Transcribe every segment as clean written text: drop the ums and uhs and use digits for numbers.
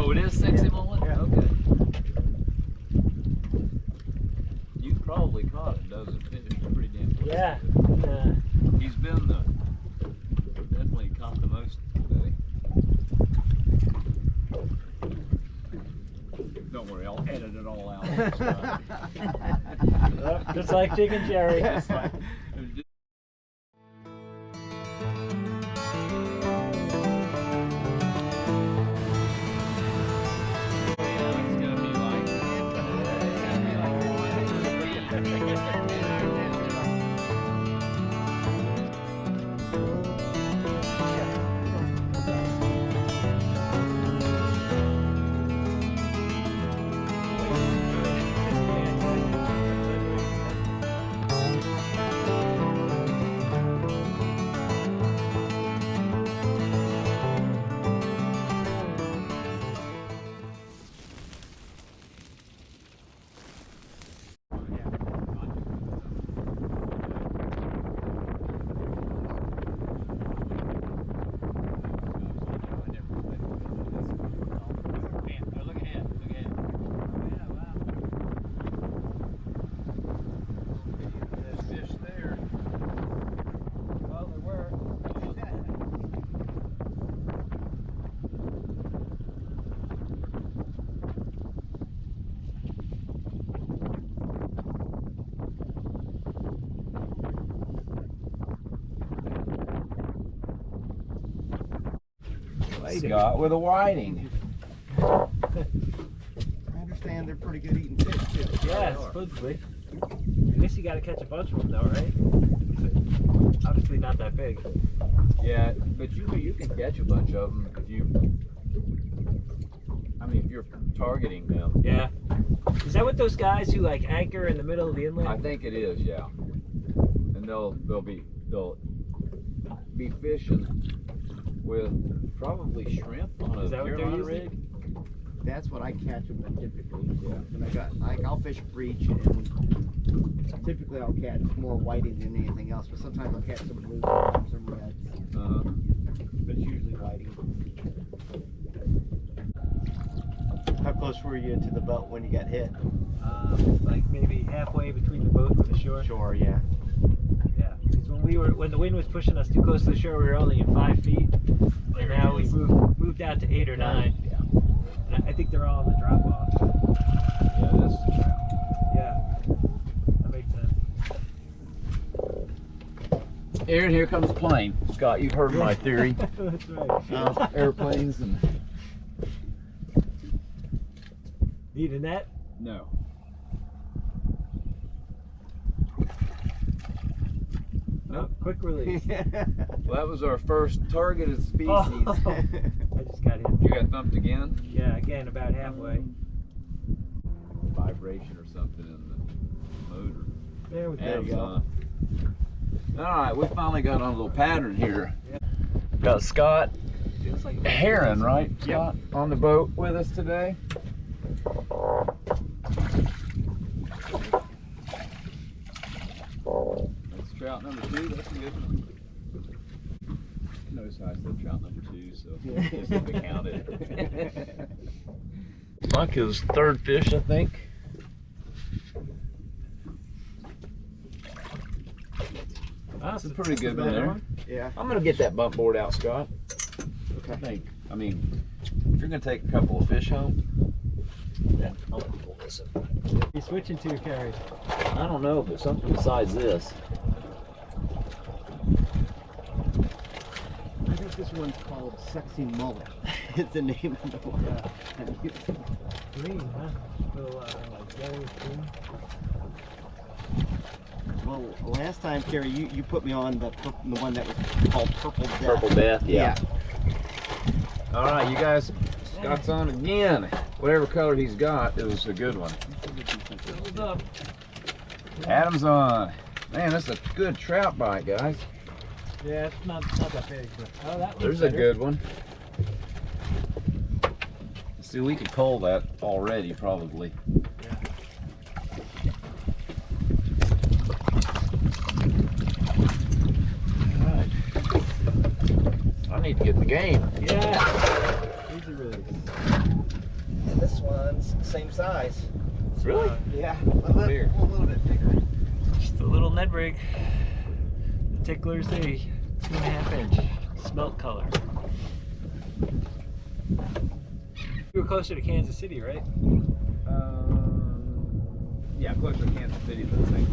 Oh, it is sexy mullet? Yeah. Okay. You probably caught a dozen fish. Pretty damn close. Yeah. He's been definitely caught the most today. Don't worry, I'll edit it all out. Just like Chicken Jerry. Just like, Scott with a whiting. I understand they're pretty good eating fish too. Yeah, supposedly. I guess you got to catch a bunch of them though, right? Obviously not that big. Yeah, but you can catch a bunch of them if you. I mean, if you're targeting them. Yeah. Is that what those guys who like anchor in the middle of the inlet? I think it is, yeah. And they'll be fishing with probably shrimp on a Carolina rig. That's what I catch them with typically. Yeah. And I'll fish breach, and typically I'll catch more whiting than anything else. But sometimes I'll catch some blues, some reds. But it's usually whiting. How close were you to the boat when you got hit? Like maybe halfway between the boat and the shore. Sure, yeah. Yeah, because when the wind was pushing us too close to the shore, we were only in 5 feet, and now we moved out to 8 or 9. Yeah. And I think they're all on the drop off. Yeah, that's the trout. Yeah, that makes sense. Aaron, here comes the plane. Scott, you've heard my theory. That's right. Airplanes and. Need a net? No. Nope. Quick release. Well, that was our first targeted species. Oh, I just got hit. You got thumped again? Yeah, again, about halfway. Vibration or something in the motor. There we go. Alright, we finally got on a little pattern here. Yeah. Got Scott Feels like Heron, right? Scott, on the boat with us today. That's trout number 2, that's a good one. Notice how I said trout number 2, so just have to count it. Like his third fish, I think. That's a pretty good one there. Yeah. I'm gonna get that bump board out, Scott. Okay. I think. I mean, if you're gonna take a couple of fish home, then I'm gonna pull this up. You switching to, Carrie? I don't know, but something besides this. I think this one's called Sexy Mullet. It's the name of the one. Yeah. Green, huh? Little like yellowish green. Well, last time, Carrie, you put me on the one that was called Purple Death. Purple Death, yeah. All right, you guys, Scott's on again. Whatever color he's got, it was a good one. Hold up. Adam's on. Man, that's a good trout bite, guys. Yeah, it's not that big, but oh, that There's one's a good one. See, we could cull that already, probably. Yeah. All right. I need to get the game. Yeah. Easy release. ones, same size. Really? Yeah, a little bit bigger. Just a little Ned rig. The tickler's a 2.5 inch smelt color. You were closer to Kansas City, right? Yeah, closer to Kansas City than St.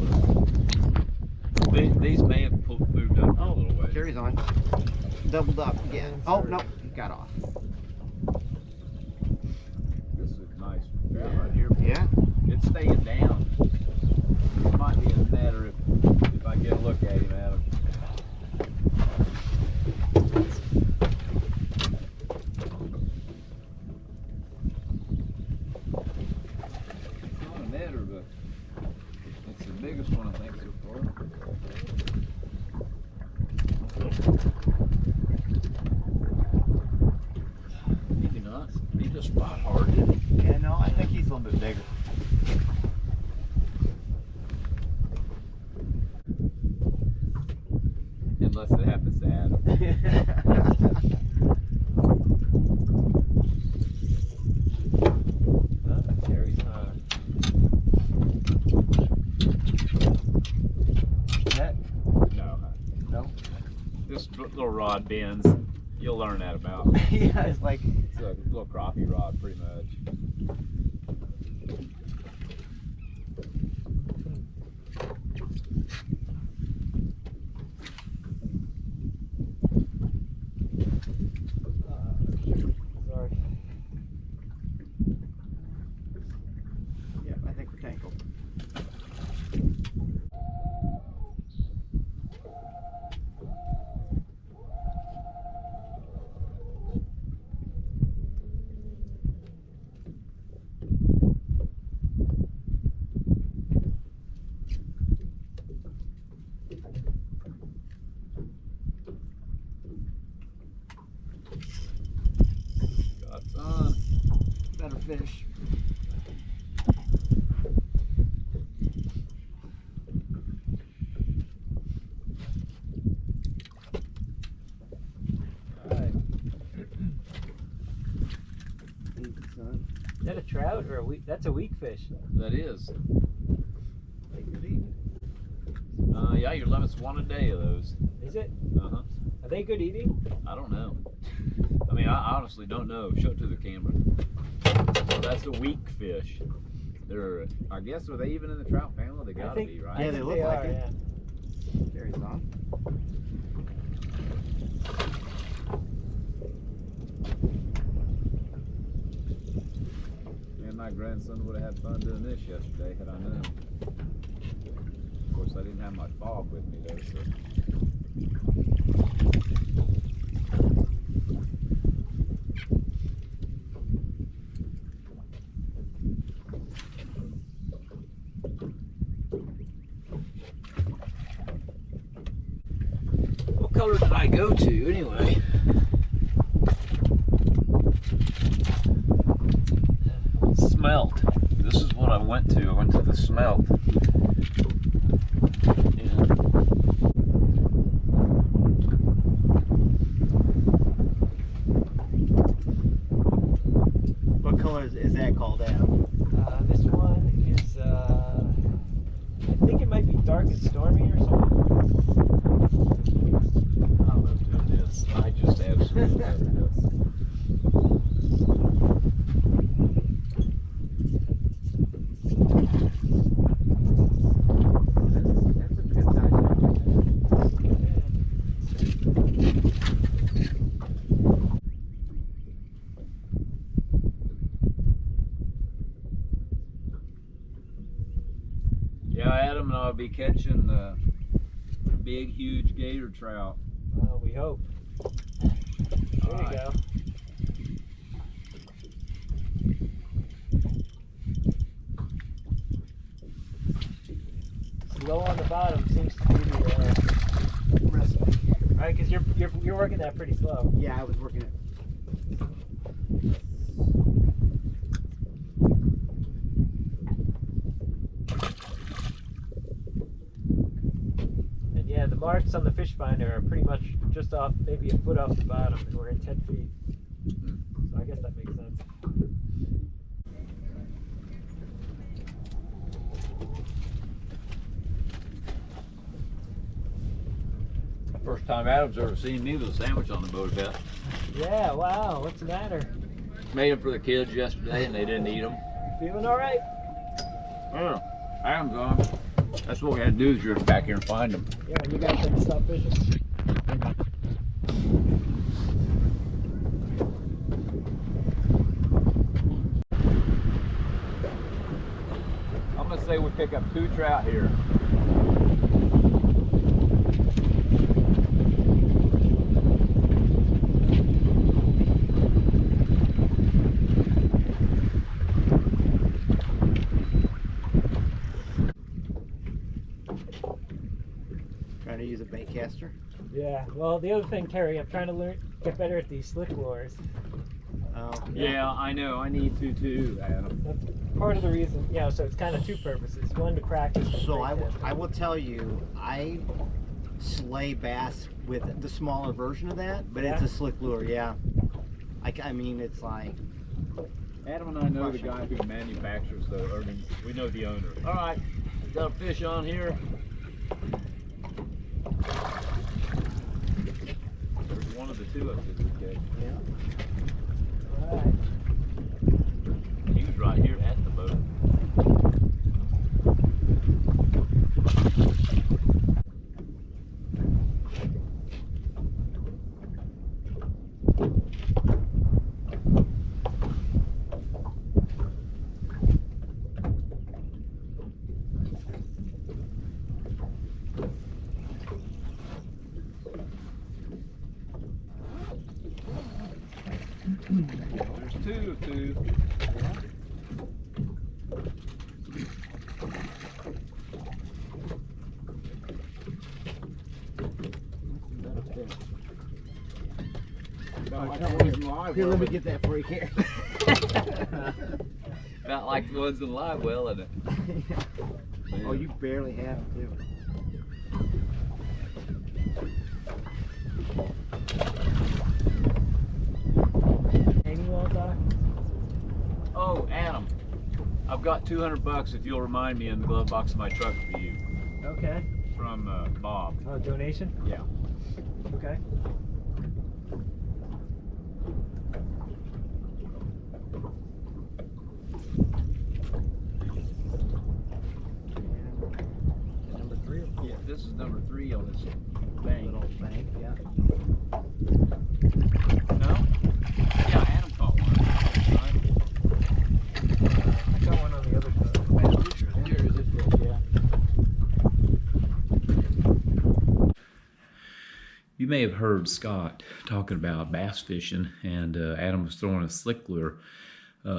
Louis. These may have moved up a little way. Jerry's on. Doubled up again. Oh, no, he got off. This is nice right here. Yeah. It's staying down. It might be a matter if I get a look at him, Adam. It's not a matter, but it's the biggest one I think so far. Maybe not. He just spot hard, didn't he? Yeah, no, I think he's a little bit bigger. Unless it happens to Adam. Jerry's on. That? No. No. This little rod bends. You'll learn that about. Yeah, it's like. It's a little crappie rod, pretty much. Sorry. Yeah, I think we're tangled. Got on. Better fish. Alright. Son. Is that a trout or a weak? That's a weak fish. That is. They could eat. Yeah, your limit's one a day of those. Is it? Uh-huh. Are they good eating? I don't know. I mean, I honestly don't know. Show it to the camera. So that's a weak fish. They're, I guess, are they even in the trout family? They gotta be, right? Yeah, they look like it. Yeah. Jerry's on. Me and my grandson would have had fun doing this yesterday had I known. Of course, I didn't have my fog with me though, so. What color did I go to anyway? Smelt. This is what I went to. I went to the smelt. Yeah. What color is that called, Adam? This one is, I think it might be dark and stormy or something. I love doing this. I just absolutely love this. That's a good size. Yeah, Adam and I'll be catching big, huge gator trout. We hope. There you Alright. go. Low on the bottom seems to be the Recipe. right, because you're working that pretty slow. Yeah, I was working it. And yeah, the marks on the fish finder are pretty much just off, maybe a foot off the bottom, and we're at 10 feet. So I guess that makes sense. time Adam's ever seen me with a sandwich on the boat, I bet. Yeah, wow, what's the matter? Made them for the kids yesterday and they didn't eat them. Feeling all right? Oh, Adam's on. That's what we had to do is drift back here and find them. Yeah, you guys had to stop fishing. I'm gonna say we pick up 2 trout here. Trying to use a bait caster. Yeah, well, the other thing, Terry, I'm trying to get better at these slick lures. Oh, Yeah, I know. I need to too, Adam. That's part of the reason, you know, so it's kind of 2 purposes. One, to practice. So I will tell you, I slay bass with the smaller version of that, but it's Yeah? a slick lure, yeah. I mean, it's like, Adam and I know the guy who manufactures those. I mean, we know the owner. All right, got a fish on here. There's one of the 2 of us that we catch. yeah. All right. He was right here at the boat. There's 2 of 2. About like the ones in live Here, well, let me but- get that for you here. About like the ones in live well, isn't it? Oh, you barely have it, too. Hanging wall, Doc? Oh, Adam, I've got $200 if you'll remind me in the glove box of my truck for you Okay. from Bob. Oh, donation? Yeah. Okay. Number 3 or 4? Yeah, this is number 3 on this bank. Little bank, yeah. No? Yeah, Adam caught one. Right? I got one on the other side. Here is this fish, yeah. You may have heard Scott talking about bass fishing, and Adam was throwing a slick lure,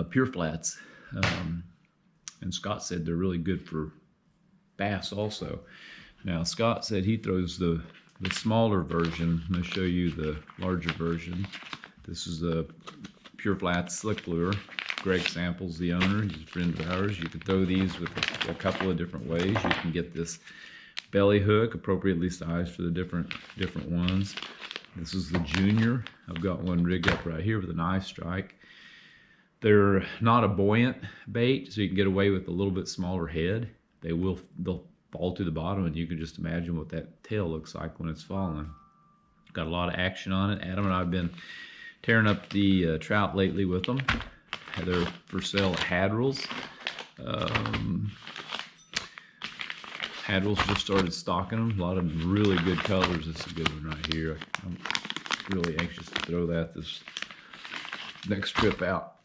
pure flats, and Scott said they're really good for bass also. Now Scott said he throws the smaller version. I'm going to show you the larger version. This is a pure flat slick lure. Greg Samples, the owner, he's a friend of ours. You can throw these with a couple of different ways. You can get this belly hook, appropriately sized for the different ones. This is the junior. I've got one rigged up right here with an eye strike. They're not a buoyant bait, so you can get away with a little bit smaller head. They'll fall to the bottom, and you can just imagine what that tail looks like when it's falling. Got a lot of action on it. Adam and I have been tearing up the trout lately with them. They're for sale at Hadrell's. Hadrell's just started stocking them. A lot of really good colors. This is a good one right here. I'm really anxious to throw that this next trip out.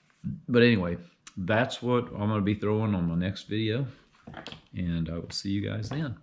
But anyway, that's what I'm going to be throwing on my next video, and I will see you guys then.